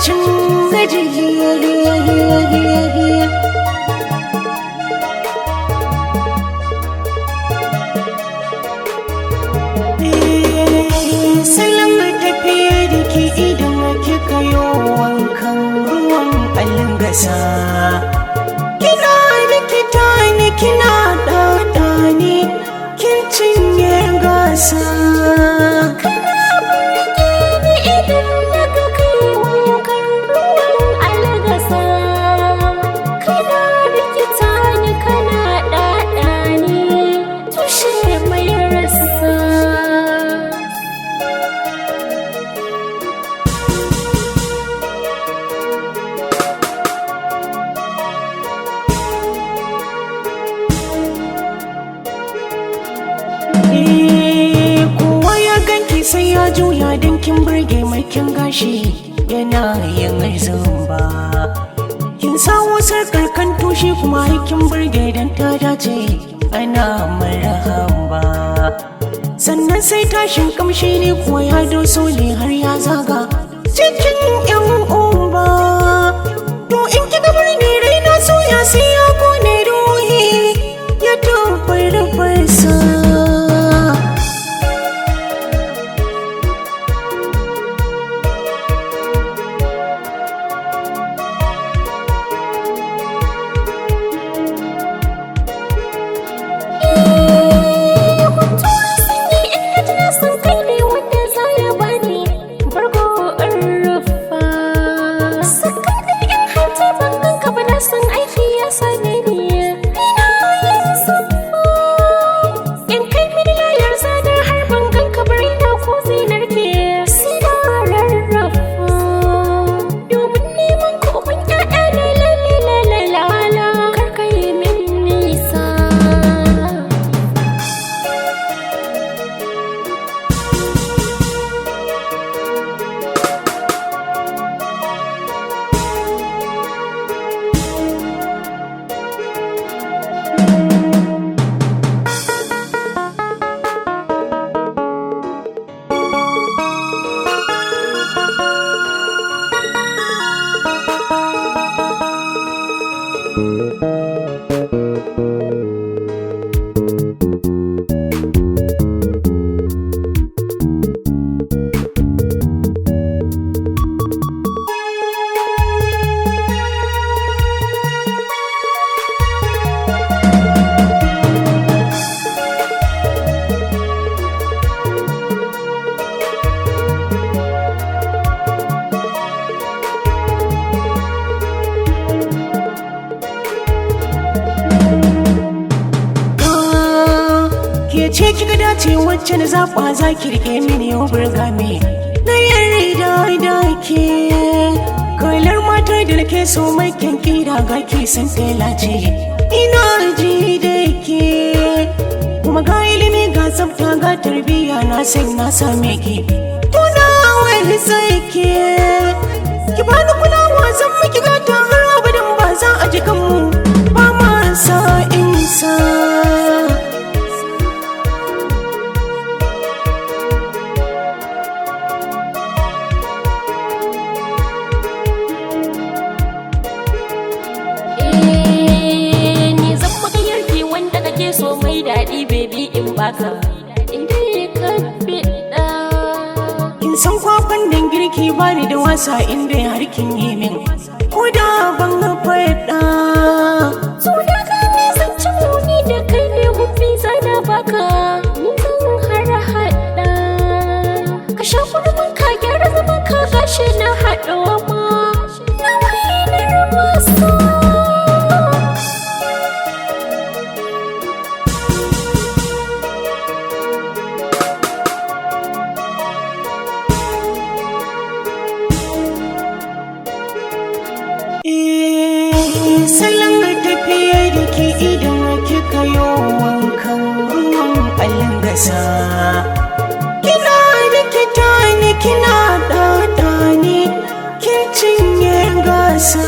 cin gaji. Salon tafiya da ke idan kika yi wankan ruwan algasa. Kina likita ne kina ɗaɗa ne kin cinye gasa. Kowa ya ganki sai ya juya don kin burge mai kin gashi yana yin zumba. Kin sawo sarkar kan tushe kuma kin burge don ta dace ana marhaba. Sannan sai tashin kamshi ne kuwa ya doso ne har ya zaga cikin yan uba. To in kika bar ni raina soya sai ya kone ruhi ya tofar farsa. Ce kika dace wacce na zaɓa za ki rike mini yau burgame na yarda da ke. Kalar matar da nake so mai kyanki da gaki sun tela ce ina ji da ke. Kuma ga ilimi ga tsafta ga tarbiyya na san na same ki tuna wani sai ke. Ki bani kulawa zan miki gata har abadan ba za a ji kanmu ba ma sa insa. So mai daɗi baby in baka inda ka fiɗa. Kin san kwakwan dan girki bani da wasa inda har kin yi min ko da ban faɗa. So da ka ne san ci muni da kai ne gumbi zana baka ni zan har haɗa. Ka sha kurmin ka gyara zaman ka gashi na haɗuwa ma na wainar wasa. Salon tafiya da ke idan kika yi wankan ruwan algasa. Kina likita ne kina ɗaɗa ne kin cinye gasa.